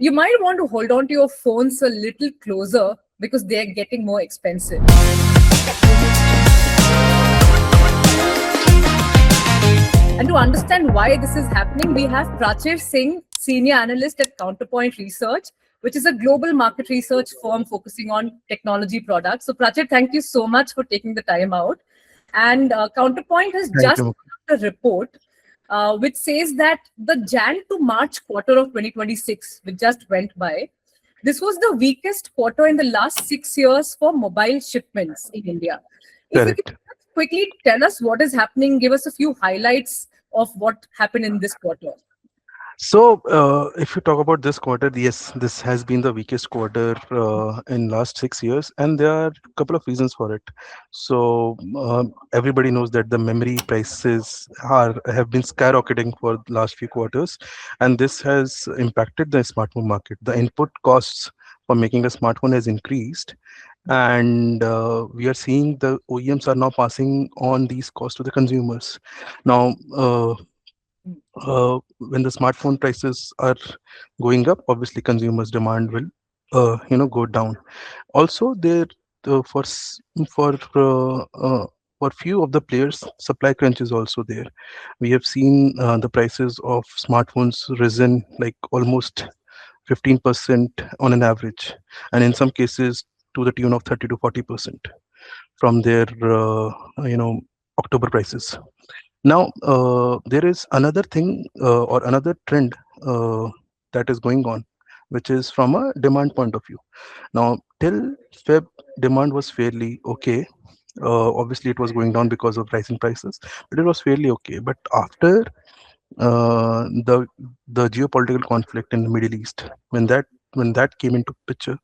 You might want to hold on to your phones a little closer because they're getting more expensive. And to understand why this is happening, we have Prachir Singh, Senior Analyst at Counterpoint Research, which is a global market research firm focusing on technology products. So Prachir, thank you so much for taking the time out. And Counterpoint has Thank just you. put a report which says that the Jan to March quarter of 2026, which just went by, this was the weakest quarter in the last 6 years for mobile shipments in India. If you could Correct. quickly tell us what is happening, give us a few highlights of what happened in this quarter. So, if you talk about this quarter, yes, this has been the weakest quarter in last 6 years, and there are a couple of reasons for it. So, everybody knows that the memory prices have been skyrocketing for the last few quarters, and this has impacted the smartphone market. The input costs for making a smartphone has increased, and we are seeing the OEMs are now passing on these costs to the consumers. Now, when the smartphone prices are going up, obviously consumers demand will go down. Also there, for for few of the players, supply crunch is also there. We have seen the prices of smartphones risen like almost 15% on an average, and in some cases to the tune of 30 to 40% from their October prices. Now, there is another thing or another trend that is going on, which is from a demand point of view. Now, till Feb, demand was fairly okay. Obviously, it was going down because of rising prices, but it was fairly okay. But after the geopolitical conflict in the Middle East, when that came into picture,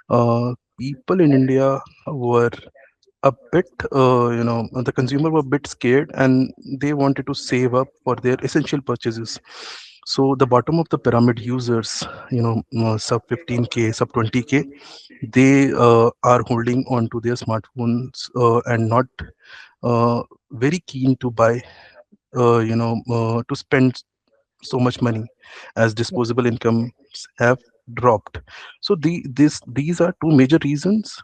people in India were a bit, the consumer were a bit scared, and they wanted to save up for their essential purchases. So the bottom of the pyramid users, sub 15K, sub 20K, they are holding on to their smartphones and not very keen to buy, to spend so much money, as disposable incomes have dropped. So these are two major reasons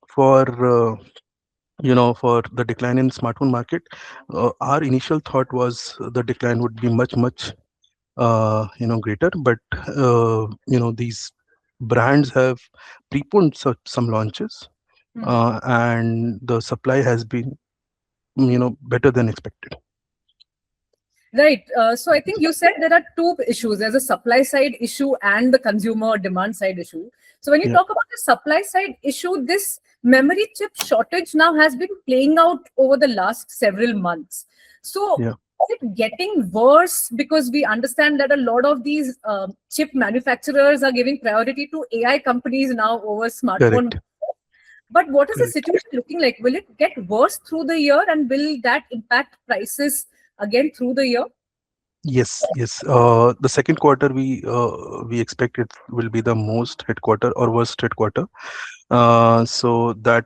for for the decline in smartphone market. Our initial thought was the decline would be much greater, but these brands have preponed some launches, and the supply has been better than expected. Right. So I think you said there are two issues. There's a supply side issue and the consumer demand side issue. So when you Yeah. talk about the supply side issue, this memory chip shortage now has been playing out over the last several months. So Yeah. is it getting worse because we understand that a lot of these chip manufacturers are giving priority to AI companies now over smartphone? Correct. But what is the Correct. situation looking like? Will it get worse through the year, and will that impact prices again through the year? Yes. The second quarter, we expect it will be the most hit quarter or worst hit quarter. So that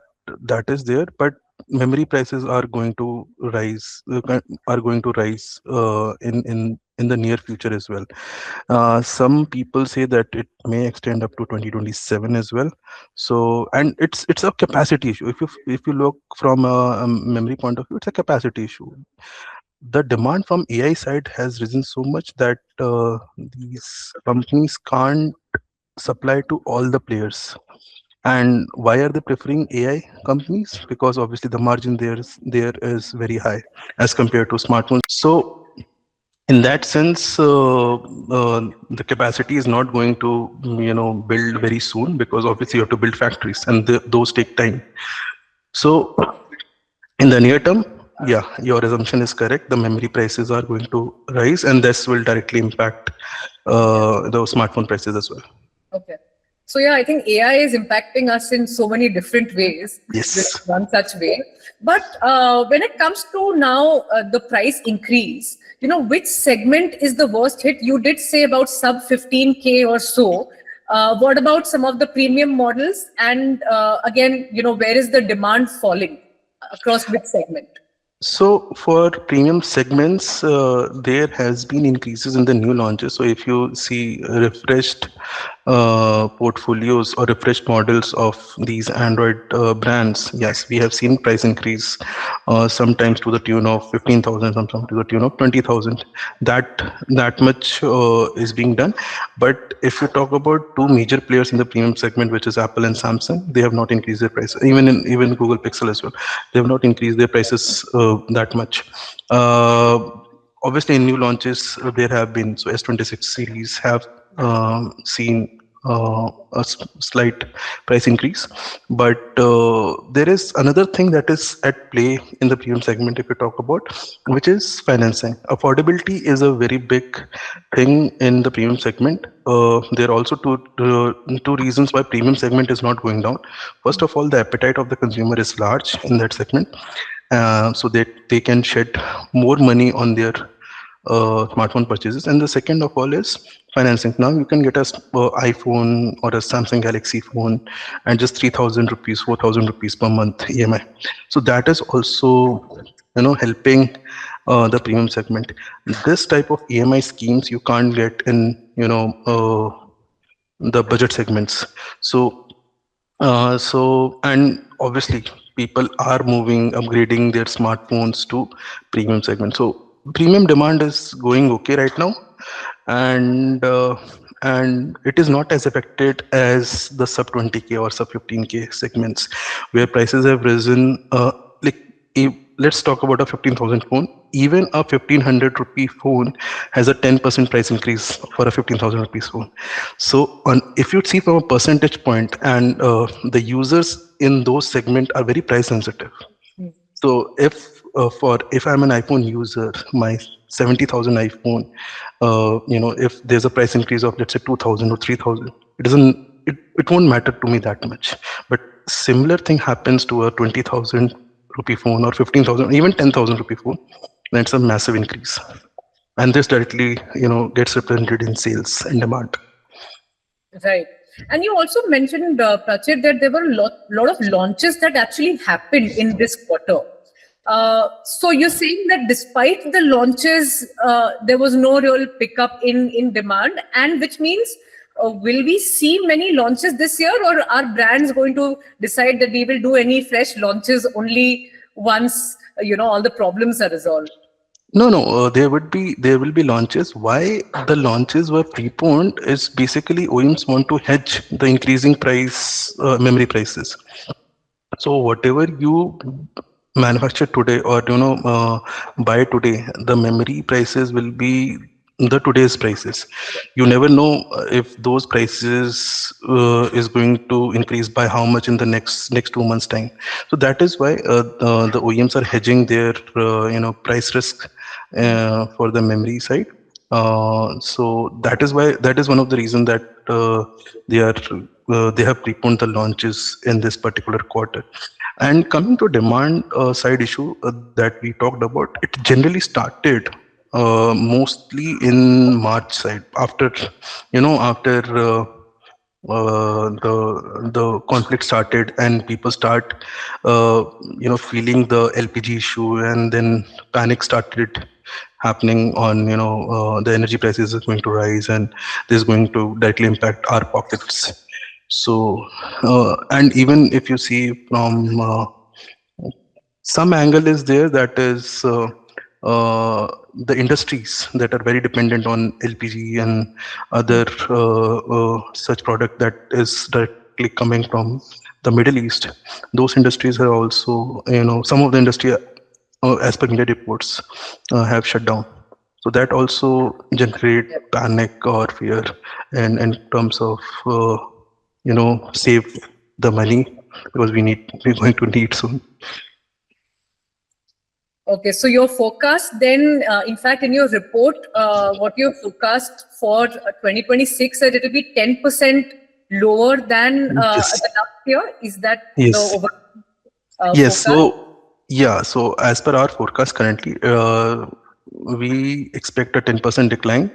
is there, but memory prices are going to rise, in the near future as well. Some people say that it may extend up to 2027 as well. So, and it's a capacity issue. If you look from a memory point of view, it's a capacity issue. The demand from AI side has risen so much that these companies can't supply to all the players. And why are they preferring AI companies? Because obviously the margin there is very high as compared to smartphones. So in that sense, the capacity is not going to build very soon, because obviously you have to build factories, and those take time. So in the near term, yeah, your assumption is correct. The memory prices are going to rise, and this will directly impact the smartphone prices as well. Okay. So yeah, I think AI is impacting us in so many different ways. This is Yes. one such way. But when it comes to now the price increase, which segment is the worst hit? You did say about sub 15K or so. What about some of the premium models? And again, where is the demand falling across which segment? So for premium segments, there has been increases in the new launches. So if you see refreshed portfolios or refreshed models of these Android brands, yes, we have seen price increase, sometimes to the tune of 15,000, sometimes to the tune of 20,000. That much is being done. But if you talk about two major players in the premium segment, which is Apple and Samsung, they have not increased their prices. Even Google Pixel as well, they have not increased their prices that much. Obviously, in new launches, there have been, so S26 series have seen slight price increase. But there is another thing that is at play in the premium segment, if you talk about, which is financing. Affordability is a very big thing in the premium segment. There are also two reasons why premium segment is not going down. First of all, the appetite of the consumer is large in that segment, so that they can shed more money on their smartphone purchases. And the second of all is financing. Now you can get a iPhone or a Samsung Galaxy phone and just 3,000 rupees, 4,000 rupees per month EMI. So that is also, helping the premium segment. This type of EMI schemes you can't get in, the budget segments. And obviously, people are moving, upgrading their smartphones to premium segment. So premium demand is going okay right now, and it is not as affected as the sub 20K or sub 15K segments, where prices have risen. Like, let's talk about a 15,000 phone. Even a 1,500 rupee phone has a 10% price increase for a 15,000 rupees phone. So if you see from a percentage point, and the users in those segment are very price sensitive. So if I'm an iPhone user, my 70,000 iPhone, if there's a price increase of, let's say, 2,000 or 3,000, it won't matter to me that much. But similar thing happens to a 20,000 rupee phone or 15,000, even 10,000 rupee phone, then it's a massive increase. And this directly, gets represented in sales and demand. Right. And you also mentioned, Prachir, that there were lot of launches that actually happened in this quarter. So you're saying that despite the launches, there was no real pickup in demand, and which means, will we see many launches this year, or are brands going to decide that we will do any fresh launches only once all the problems are resolved? No. There will be launches. Why the launches were preponed is basically OEMs want to hedge the increasing memory prices. So whatever you manufacture today, or buy today, the memory prices will be the today's prices. You never know if those prices is going to increase by how much in the next 2 months time. So that is why the OEMs are hedging their price risk for the memory side. So that is one of the reasons that they are they have preponed the launches in this particular quarter. And coming to demand side issue that we talked about, it generally started mostly in March side, after the conflict started, and people start feeling the LPG issue, and then panic started happening on, the energy prices is going to rise, and this is going to directly impact our pockets. So and even if you see from some angle is there, that is the industries that are very dependent on LPG and other such product that is directly coming from the Middle East. Those industries are also, some of the industry, as per media reports, have shut down. So that also generate panic or fear, and in terms of save the money, because we're going to need soon. Okay, so your forecast then, in fact, in your report, what you forecast for 2026, that it will be 10% lower than the Yes. last year. Is that the Yes. Yes. forecast? So as per our forecast currently, we expect a 10% decline,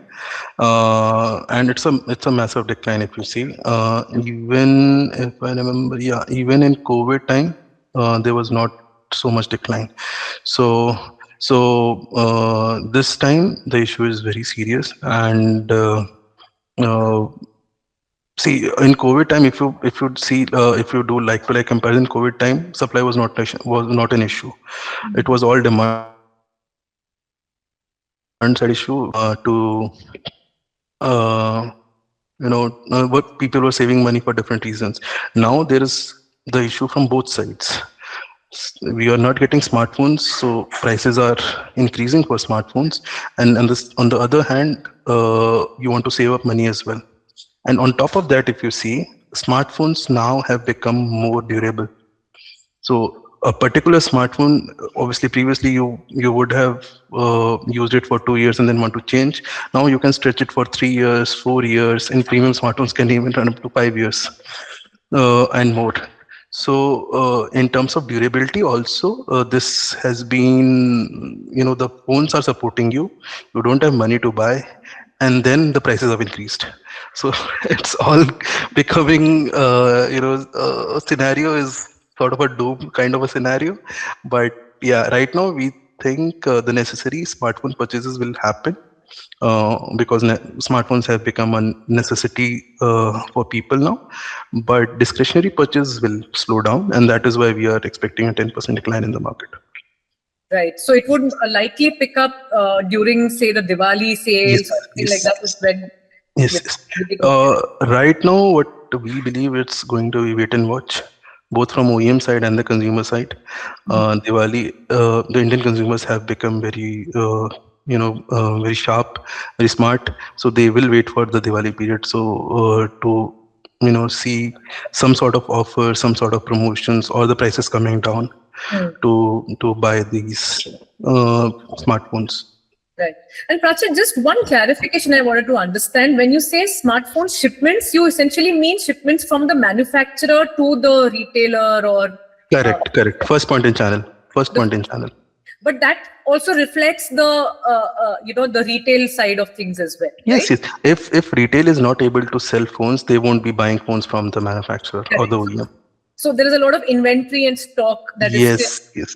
and it's a massive decline if you see. Even if I remember, yeah, even in COVID time, there was not so much decline. So this time the issue is very serious, and uh, See, in COVID time, if you do like to like comparison, COVID time supply was not an issue. It was all demand side issue. Uh, what people were saving money for different reasons. Now there is the issue from both sides. We are not getting smartphones, so prices are increasing for smartphones, and this, on the other hand, you want to save up money as well. And on top of that, if you see, smartphones now have become more durable. So a particular smartphone, obviously previously you would have used it for 2 years and then want to change. Now you can stretch it for 3 years, 4 years, and premium smartphones can even run up to 5 years and more. So in terms of durability also, this has been, the phones are supporting you. You don't have money to buy, and then the prices have increased. So it's all becoming, a scenario is sort of a doom kind of a scenario. But yeah, right now we think the necessary smartphone purchases will happen because smartphones have become a necessity for people now. But discretionary purchase will slow down, and that is why we are expecting a 10% decline in the market. Right. So it would likely pick up during, say, the Diwali Yes, sales or something like yes, that, is when yes, you yes. really go. Right now, what we believe it's going to be wait and watch, both from OEM side and the consumer side. Diwali, the Indian consumers have become very, very sharp, very smart. So they will wait for the Diwali period. So to see some sort of offer, some sort of promotions, or the prices coming down Hmm. to buy these smartphones. Right. And Prachir, just one clarification I wanted to understand. When you say smartphone shipments, you essentially mean shipments from the manufacturer to the retailer or Correct, correct. First point in channel. First the, point in channel. but that also reflects the the retail side of things as well, Yes, right? yes. If retail is not able to sell phones, they won't be buying phones from the manufacturer or the Correct. OEM. So there is a lot of inventory and stock that is still Yes, yes,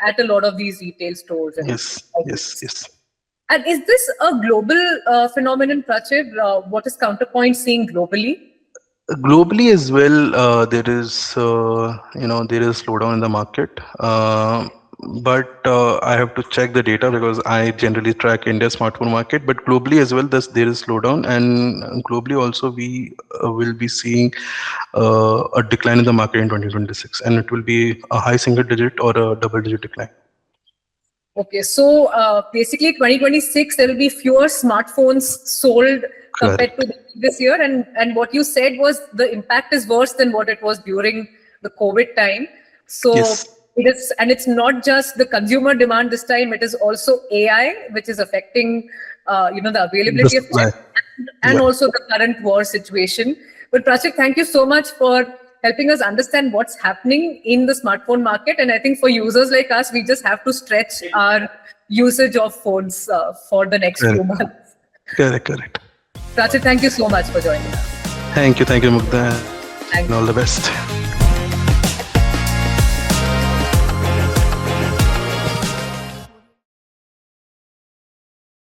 at a lot of these retail stores and yes, yes, outlets. yes. And is this a global phenomenon, Prachir? What is Counterpoint seeing globally? Globally as well, there is slowdown in the market. But I have to check the data because I generally track India smartphone market. But globally as well, there is slowdown, and globally also we will be seeing a decline in the market in 2026, and it will be a high single digit or a double digit decline. Okay, so basically 2026, there will be fewer smartphones sold compared Correct. to the previous year. And what you said was the impact is worse than what it was during the COVID time. So Yes. it is, and it's not just the consumer demand this time, it is also AI, which is affecting, the The availability of supply. chips and Yeah. also the current war situation. But Prachik, thank you so much for helping us understand what's happening in the smartphone market. And I think for users like us, we just have to stretch our usage of phones for the next few Correct. months. Correct. Correct. Prachik, thank you so much for joining us. Thank you, Mugdha, and all the Thank best. you.